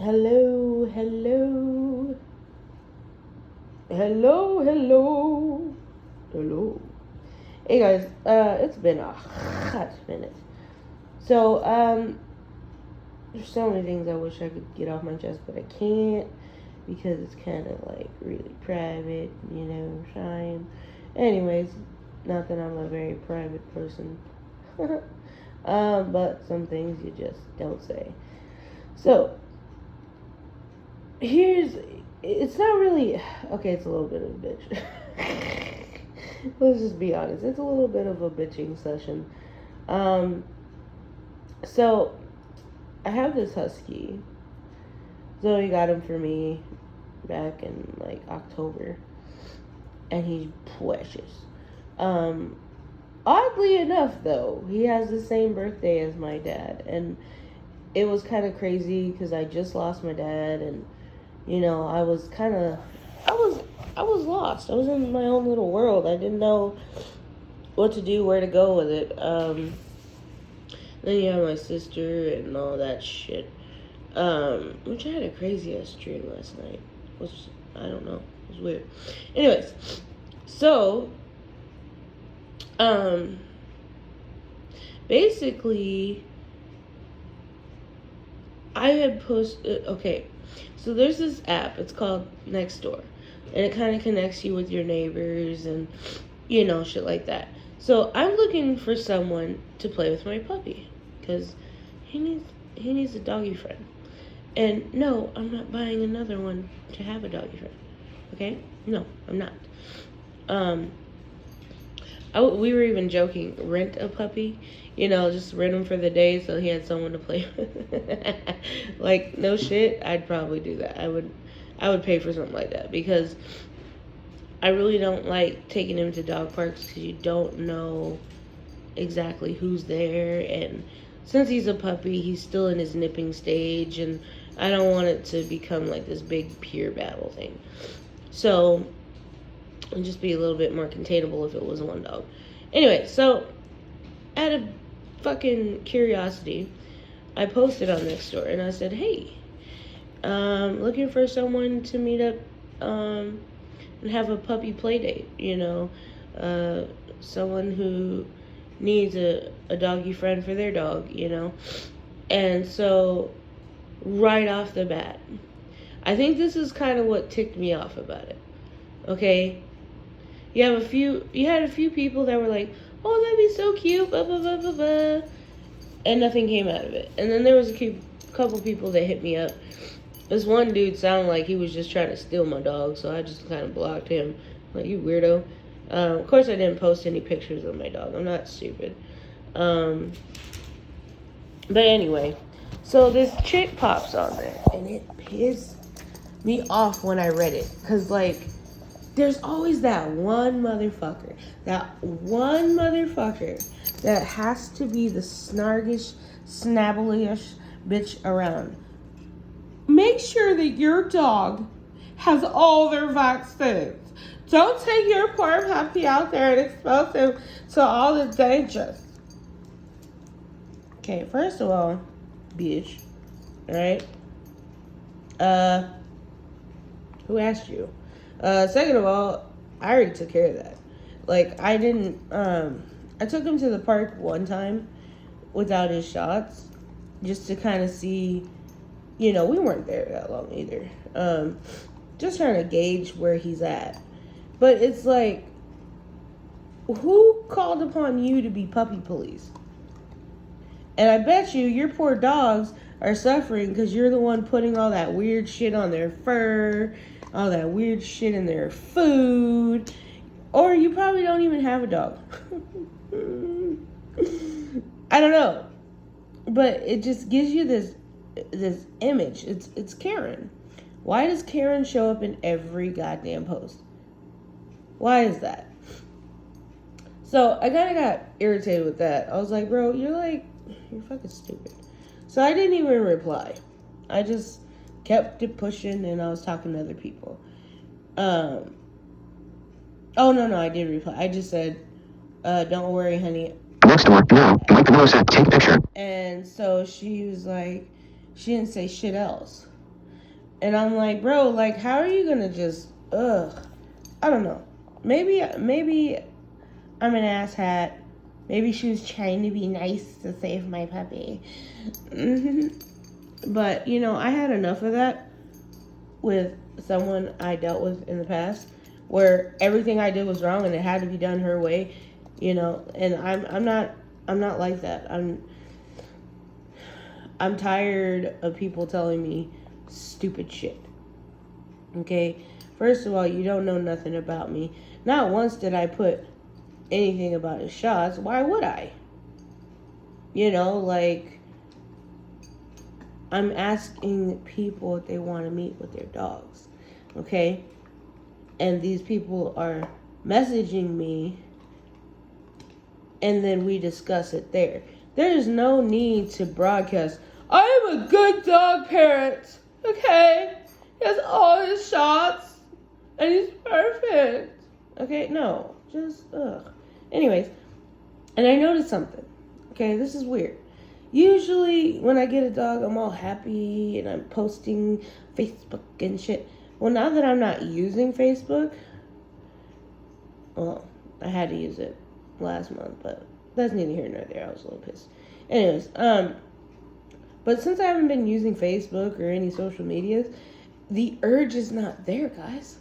Hello, hello. Hello, hello. Hello. Hey guys, it's been a hot minute. So, there's so many things I wish I could get off my chest, but I can't because it's kind of like really private, you know, shying. Anyways, not that I'm a very private person. But some things you just don't say. So, it's not really, okay, it's a little bit of a bitch. Let's just be honest. It's a little bit of a bitching session. So, I have this husky. Zoe got him for me back in like October. And he's precious. Oddly enough, though, he has the same birthday as my dad. And it was kind of crazy because I just lost my dad. And, you know, I was lost. I was in my own little world. I didn't know what to do, where to go with it. Then you have my sister and all that shit. Which I had a crazy ass dream last night. Which, I don't know. It was weird. Anyways, so, basically, I had posted, okay, so there's this app. It's called Nextdoor. And it kind of connects you with your neighbors and, you know, shit like that. So I'm looking for someone to play with my puppy because he needs a doggy friend. And no, I'm not buying another one to have a doggy friend. Okay? No, I'm not. We were even joking, rent a puppy. You know, just rent him for the day so he had someone to play with. Like, no shit, I'd probably do that. I would pay for something like that because I really don't like taking him to dog parks because you don't know exactly who's there. And since he's a puppy, he's still in his nipping stage, and I don't want it to become like this big peer battle thing. So it'd just be a little bit more containable if it was one dog. Anyway, so out of fucking curiosity, I posted on Nextdoor and I said, hey, looking for someone to meet up and have a puppy play date, you know, someone who needs a doggy friend for their dog, you know. And so right off the bat, I think this is kind of what ticked me off about it. Okay, you had a few people that were like, oh, that'd be so cute, blah blah blah blah blah, and nothing came out of it. And then there was a couple people that hit me up. This one dude sounded like he was just trying to steal my dog, so I just kind of blocked him. Like, you weirdo. Of course, I didn't post any pictures of my dog. I'm not stupid. But anyway, so this chick pops on there, and it pissed me off when I read it. Because, like, there's always that one motherfucker that has to be the snargish, snabbleish bitch around. Make sure that your dog has all their vaccines. Don't take your poor puppy out there and expose him to all the dangers. Okay, first of all, bitch, alright? Who asked you? Second of all, I already took care of that. Like, I took him to the park one time without his shots, just to kind of see, you know, we weren't there that long either. Just trying to gauge where he's at. But it's like, who called upon you to be puppy police? And I bet you your poor dogs are suffering because you're the one putting all that weird shit on their fur, all that weird shit in their food, or you probably don't even have a dog. I don't know. But it just gives you this image. It's Karen. Why does Karen show up in every goddamn post? Why is that? So I kind of got irritated with that. I was like, bro, you're fucking stupid. So I didn't even reply. I just kept it pushing, and I was talking to other people. Oh, no, I did reply. I just said, don't worry, honey. Next door, no. Take picture. And so she was like, she didn't say shit else. And I'm like, bro, like, how are you gonna just, I don't know. Maybe I'm an asshat. Maybe she was trying to be nice to save my puppy. But, you know, I had enough of that with someone I dealt with in the past, where everything I did was wrong and it had to be done her way, you know. And I'm not like that. I'm tired of people telling me stupid shit. Okay? First of all, you don't know nothing about me. Not once did I put anything about his shots. Why would I? You know, like, I'm asking people if they want to meet with their dogs. Okay? And these people are messaging me, and then we discuss it there. There is no need to broadcast, I am a good dog parent. Okay? He has all his shots, and he's perfect. Okay? No. Just, Anyways, and I noticed something. Okay, this is weird. Usually, when I get a dog, I'm all happy, and I'm posting Facebook and shit. Well, now that I'm not using Facebook, well, I had to use it last month, but that's neither here nor there. I was a little pissed. Anyways, but since I haven't been using Facebook or any social medias, the urge is not there, guys.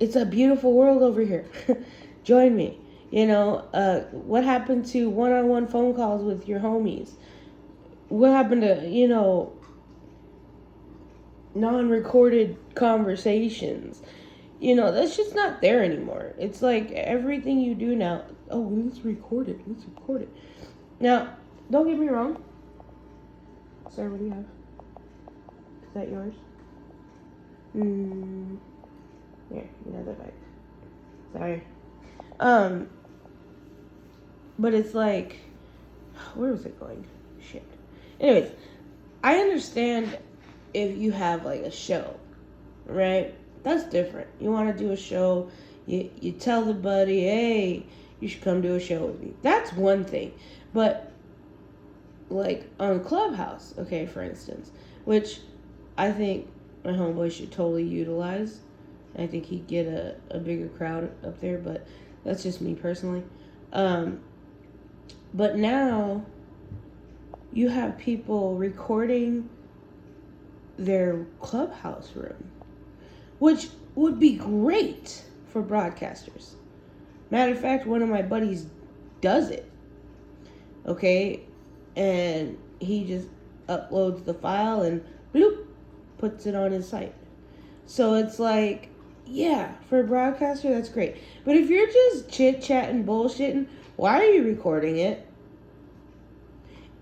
It's a beautiful world over here. Join me. You know, what happened to one-on-one phone calls with your homies? What happened to, you know, non-recorded conversations? You know, that's just not there anymore. It's like everything you do now, oh, let's record it. Now, don't get me wrong. Sir, what do you have? Is that yours? Here, another bite. Sorry. But it's like, where was it going? Shit. Anyways, I understand if you have like a show, right? That's different. You want to do a show, you tell the buddy, hey, you should come do a show with me. That's one thing. But like on Clubhouse, okay, for instance, which I think my homeboy should totally utilize. I think he'd get a bigger crowd up there, but that's just me personally. But now you have people recording their Clubhouse room, which would be great for broadcasters. Matter of fact, one of my buddies does it. Okay? And he just uploads the file and bloop, puts it on his site. So it's like, yeah, for a broadcaster, that's great. But if you're just chit-chatting, bullshitting, why are you recording it?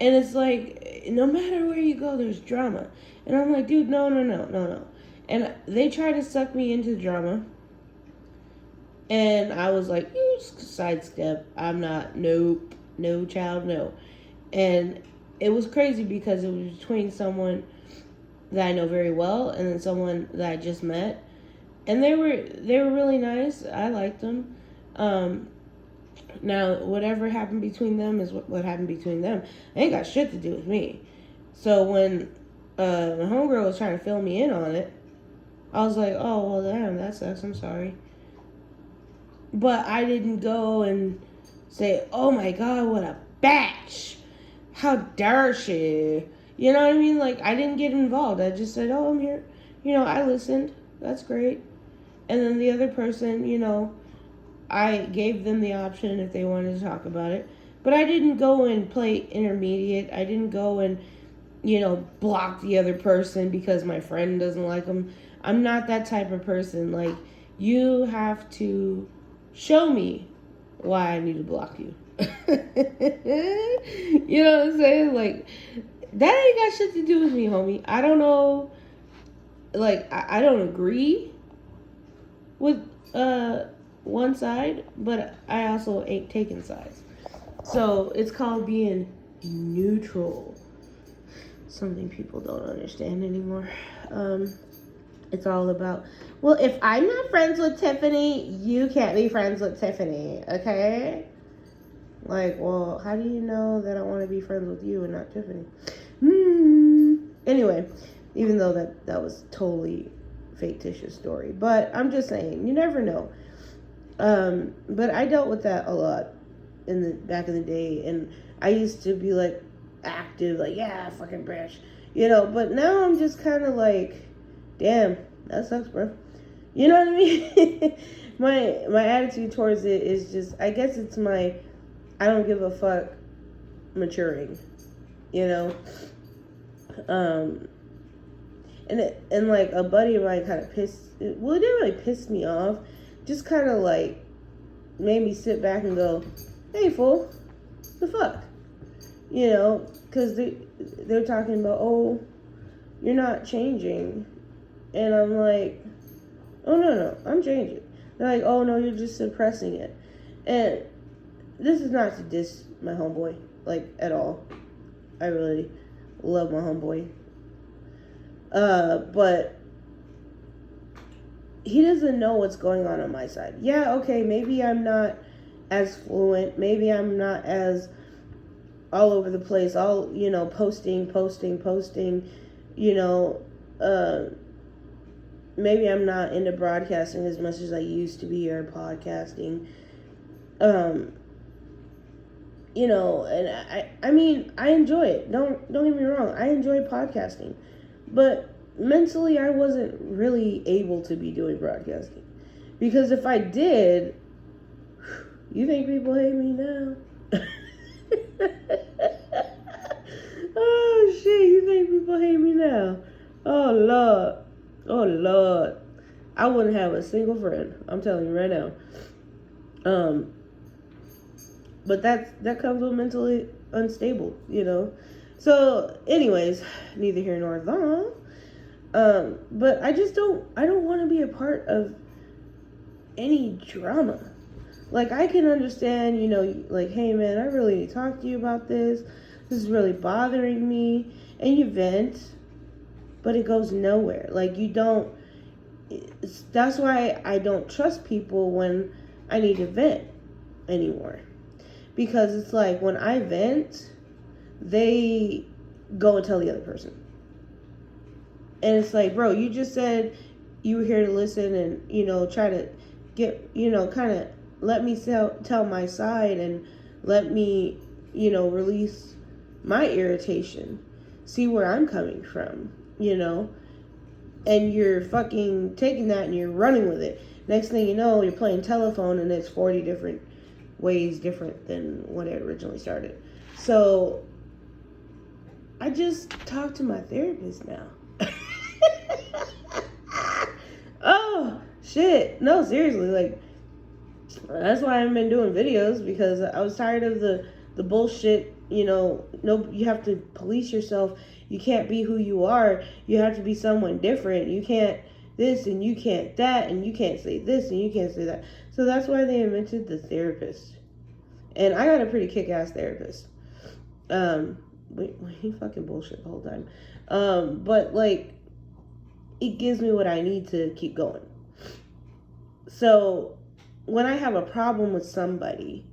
And it's like, no matter where you go, there's drama. And I'm like, dude, no. And they try to suck me into the drama. And I was like, sidestep. I'm not, nope, no child, no. And it was crazy because it was between someone that I know very well and then someone that I just met. And they were really nice. I liked them. Now, whatever happened between them is what happened between them. It ain't got shit to do with me. So when my homegirl was trying to fill me in on it, I was like, oh, well, damn, that sucks. I'm sorry. But I didn't go and say, oh, my God, what a bitch. How dare she? You know what I mean? Like, I didn't get involved. I just said, oh, I'm here. You know, I listened. That's great. And then the other person, you know, I gave them the option if they wanted to talk about it. But I didn't go and play intermediate. I didn't go and, you know, block the other person because my friend doesn't like them. I'm not that type of person. Like, you have to show me why I need to block you. You know what I'm saying? Like, that ain't got shit to do with me, homie. I don't know. Like, I don't agree with one side, but I also ain't taking sides. So it's called being neutral. Something people don't understand anymore. It's all about, well, if I'm not friends with Tiffany, you can't be friends with Tiffany, okay? Like, well, how do you know that I want to be friends with you and not Tiffany? Anyway, even though that was totally fictitious story. But I'm just saying, you never know. But I dealt with that a lot back in the day, and I used to be like active, like, yeah, fucking brash, but now I'm just kind of like, damn, that sucks, bro. You know what I mean? my attitude towards it is just, I guess it's my I don't give a fuck maturing, and like a buddy of mine kind of it didn't really piss me off, just kind of like made me sit back and go, hey, fool, the fuck? Because they're talking about, oh, you're not changing. And I'm like, oh, no, I'm changing. They're like, oh, no, you're just suppressing it. And this is not to diss my homeboy, like, at all. I really love my homeboy. But he doesn't know what's going on my side. Yeah, okay, maybe I'm not as fluent. Maybe I'm not as all over the place, all, posting, maybe I'm not into broadcasting as much as I used to be, or podcasting, and I mean, I enjoy it. Don't get me wrong. I enjoy podcasting, but mentally I wasn't really able to be doing broadcasting, because if I did, you think people hate me now? Oh shit, you think people hate me now? Oh Lord, I wouldn't have a single friend, I'm telling you right now. But that comes with mentally unstable, so anyways, neither here nor there. But I don't want to be a part of any drama. Like, I can understand, like, hey man, I really need to talk to you about this. This is really bothering me. And you vent, but it goes nowhere. Like, that's why I don't trust people when I need to vent anymore. Because it's like, when I vent, they go and tell the other person. And it's like, bro, you just said you were here to listen and, try to get, kind of let me tell my side and let me, release my irritation. See where I'm coming from, and you're fucking taking that and you're running with it. Next thing you know, you're playing telephone and it's 40 different ways different than when it originally started. So I just talk to my therapist now. Oh shit, no, seriously, like, that's why I haven't been doing videos, because I was tired of the bullshit. No, you have to police yourself. You can't be who you are. You have to be someone different. You can't this and you can't that, and you can't say this and you can't say that. So that's why they invented the therapist. And I got a pretty kick-ass therapist. He fucking bullshit the whole time. But like, it gives me what I need to keep going. So when I have a problem with somebody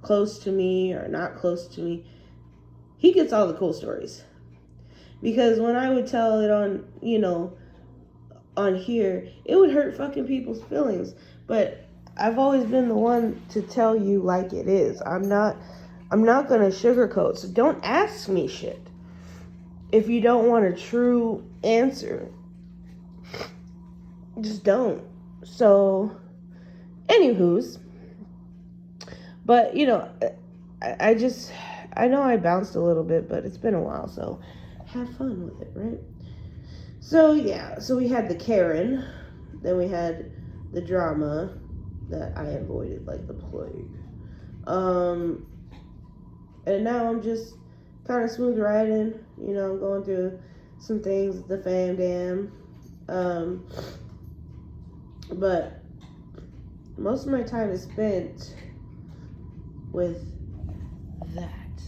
close to me or not close to me, he gets all the cool stories. Because when I would tell it on, on here, it would hurt fucking people's feelings. But I've always been the one to tell you like it is. I'm not gonna sugarcoat. So don't ask me shit if you don't want a true answer. Just don't. So, anywho's, but I know I bounced a little bit, but it's been a while, so have fun with it, right? So yeah, so we had the Karen, then we had the drama that I avoided like the plague, and now I'm just kind of smooth riding. I'm going through some things with the fam dam, but most of my time is spent with that.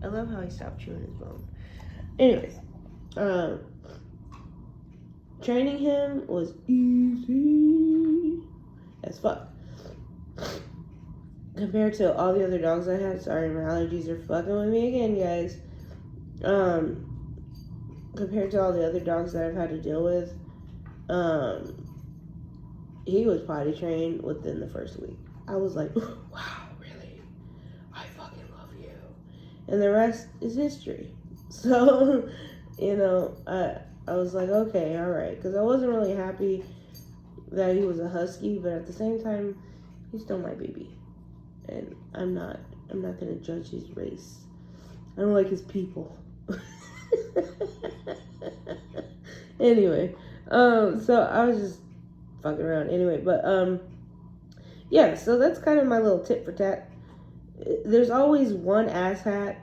I love how he stopped chewing his bone. Anyways, training him was easy as fuck compared to all the other dogs I had. Sorry, my allergies are fucking with me again, guys. compared to all the other dogs that I've had to deal with, he was potty trained within the first week. I was like, wow, really? I fucking love you. And the rest is history. So, I was like, okay, all right. Because I wasn't really happy that he was a husky, but at the same time, he's still my baby. And I'm not going to judge his race. I don't like his people. Anyway, so I was just fucking around anyway, but yeah, so that's kind of my little tit for tat. There's always one asshat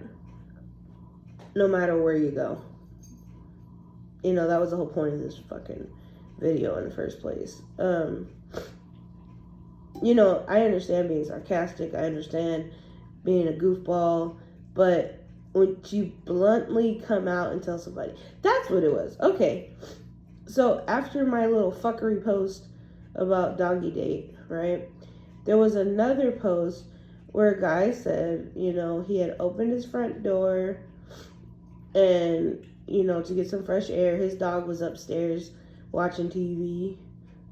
no matter where you go. That was the whole point of this fucking video in the first place. I understand being sarcastic, I understand being a goofball, but when you bluntly come out and tell somebody, that's what it was. Okay, so after my little fuckery post about doggy date, right, there was another post where a guy said, he had opened his front door and, to get some fresh air. His dog was upstairs watching TV.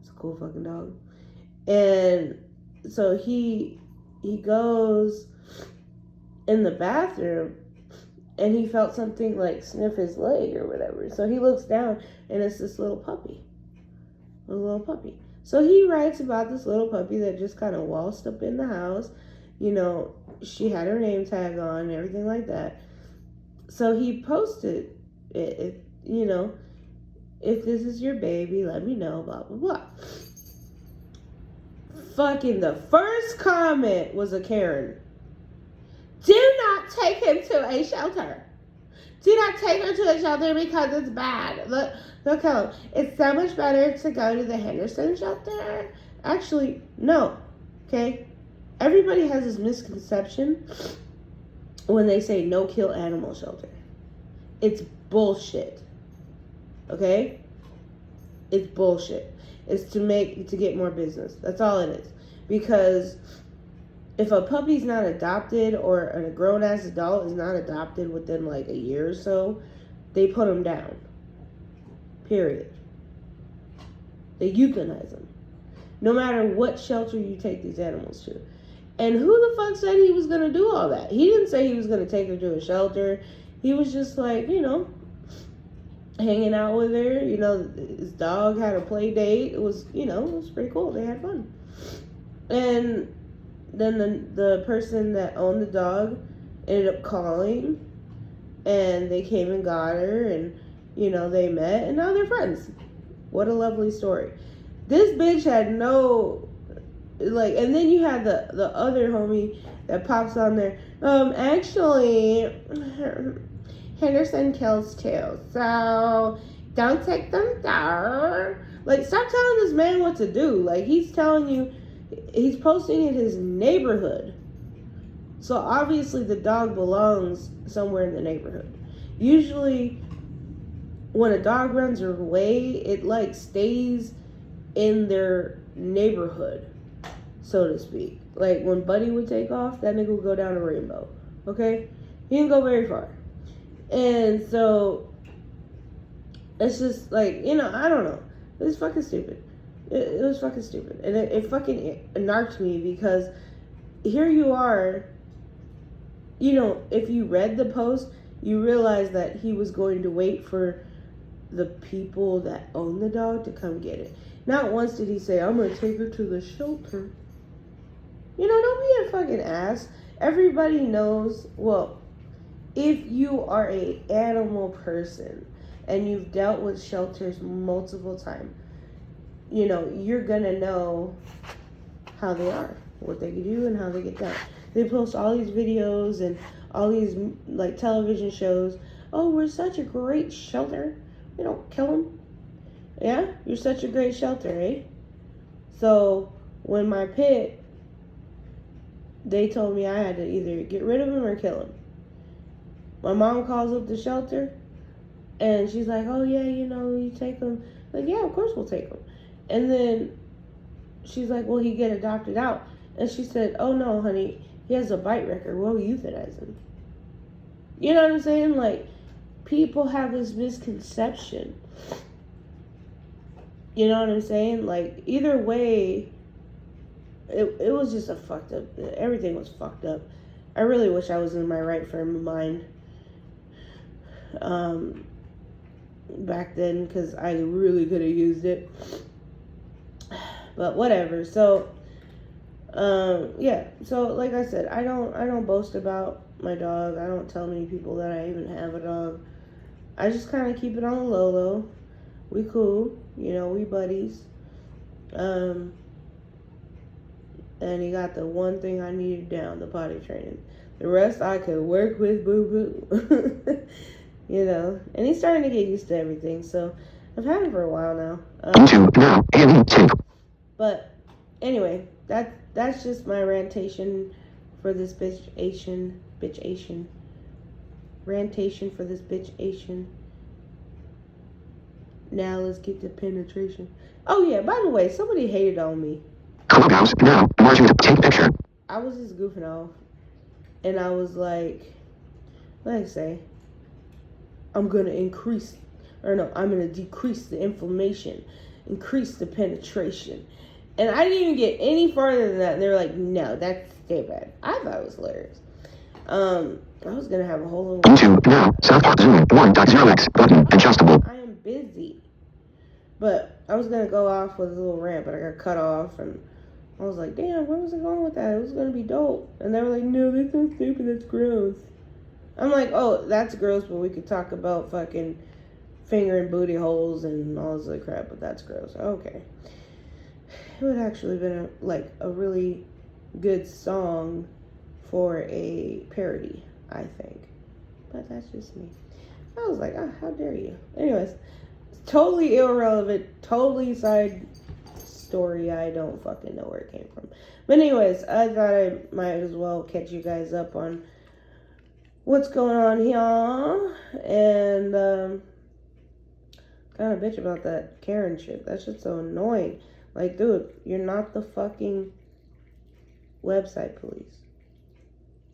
It's a cool fucking dog. And so he goes in the bathroom and he felt something like sniff his leg or whatever. So he looks down and it's this little puppy. A little puppy. So he writes about this little puppy that just kind of waltzed up in the house. She had her name tag on and everything like that. So he posted it, if this is your baby, let me know, blah, blah, blah. Fucking the first comment was a Karen. Do not take him to a shelter. Do not take her to a shelter because it's bad. Look how it's so much better to go to the Henderson shelter. Actually, no. Okay? Everybody has this misconception when they say no kill animal shelter. It's bullshit. Okay? It's bullshit. It's to get more business. That's all it is. Because if a puppy's not adopted or a grown-ass adult is not adopted within like a year or so, they put them down. Period. They euthanize them. No matter what shelter you take these animals to. And who the fuck said he was going to do all that? He didn't say he was going to take her to a shelter. He was just like, hanging out with her. His dog had a play date. It was, it was pretty cool. They had fun. And then the person that owned the dog ended up calling, and they came and got her, and they met, and now they're friends. What a lovely story. This bitch had no, and then you had the other homie that pops on there. Actually, Henderson kills too, so don't take them there. Stop telling this man what to do. He's telling you. He's posting in his neighborhood. So obviously the dog belongs somewhere in the neighborhood. Usually when a dog runs away, it stays in their neighborhood, so to speak. When Buddy would take off, that nigga would go down a rainbow. Okay? He didn't go very far. And so it's just I don't know. It's fucking stupid. It was fucking stupid. And it fucking narked me because here you are, if you read the post, you realize that he was going to wait for the people that own the dog to come get it. Not once did he say, I'm going to take her to the shelter. Don't be a fucking ass. Everybody knows, if you are a animal person and you've dealt with shelters multiple times, you're gonna know how they are, what they can do, and how they get done. They post all these videos and all these television shows. Oh, we're such a great shelter. We don't kill them. Yeah, you're such a great shelter, eh? So when my pit, they told me I had to either get rid of him or kill him. My mom calls up the shelter, and she's like, "Oh yeah, you take him." Yeah, of course we'll take him. And then she's like, "Will he get adopted out?" And she said, "Oh no, honey, he has a bite record. We'll euthanize him." You know what I'm saying? people have this misconception. You know what I'm saying? Like, either way, it was just a fucked up, everything was fucked up. I really wish I was in my right frame of mind back then, because I really could have used it. But whatever. So, yeah. So, like I said, I don't boast about my dog. I don't tell many people that I even have a dog. I just kind of keep it on the low. We cool, you know, we buddies. And he got the one thing I needed down, the potty training. The rest I could work with, boo-boo. You know, and he's starting to get used to everything. So I've had him for a while now. But anyway, that's just my rantation for this bitch-ation. Rantation for this bitch-ation. Now let's get to penetration. Oh yeah, by the way, somebody hated on me. Clubhouse now. Want you to take picture. I was just goofing off, and I was like, let's say, I'm gonna decrease the inflammation, increase the penetration, and I didn't even get any farther than that. And they were like, no, that's stupid. I thought it was hilarious. I was gonna have a whole little. YouTube now. South Park Zoom 1.0x button adjustable. I am busy, but I was gonna go off with a little rant, but I got cut off, and I was like, damn, where was I going with that? It was gonna be dope, and they were like, no, that's so stupid. That's gross. I'm like, oh, that's gross, but we could talk about fucking fingering booty holes and all this other crap, but that's gross. Okay. It would actually been a really good song for a parody, I think. But that's just me. I was like, oh, how dare you. Anyways, totally irrelevant, totally side story. I don't fucking know where it came from. But anyways, I thought I might as well catch you guys up on what's going on here, and kind of bitch about that Karen shit. That shit's so annoying. Like, dude, you're not the fucking website police.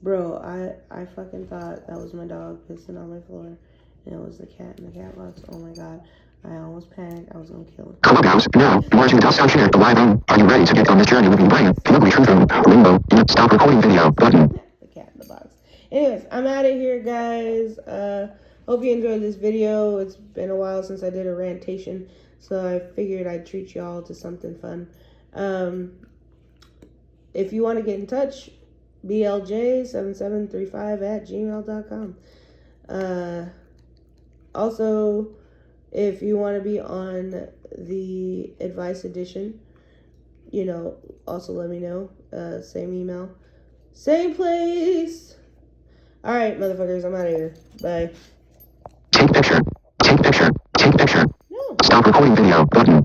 Bro, I fucking thought that was my dog pissing on my floor, and it was the cat in the cat box. Oh my god, I almost panicked. I was gonna kill him. Clubhouse now. Want you to sound share the live room. Are you ready to get on this journey with me, Brian? Ugly truth room. Limbo. Stop recording video button. The cat in the box. Anyways, I'm out of here, guys. Hope you enjoyed this video. It's been a while since I did a rantation, so I figured I'd treat y'all to something fun. If you want to get in touch, blj7735@gmail.com. Also, if you want to be on the advice edition, you know, also let me know. Same email, same place. All right, motherfuckers, I'm out of here. Bye. Take picture. Take picture. Take picture. No. Stop recording video button.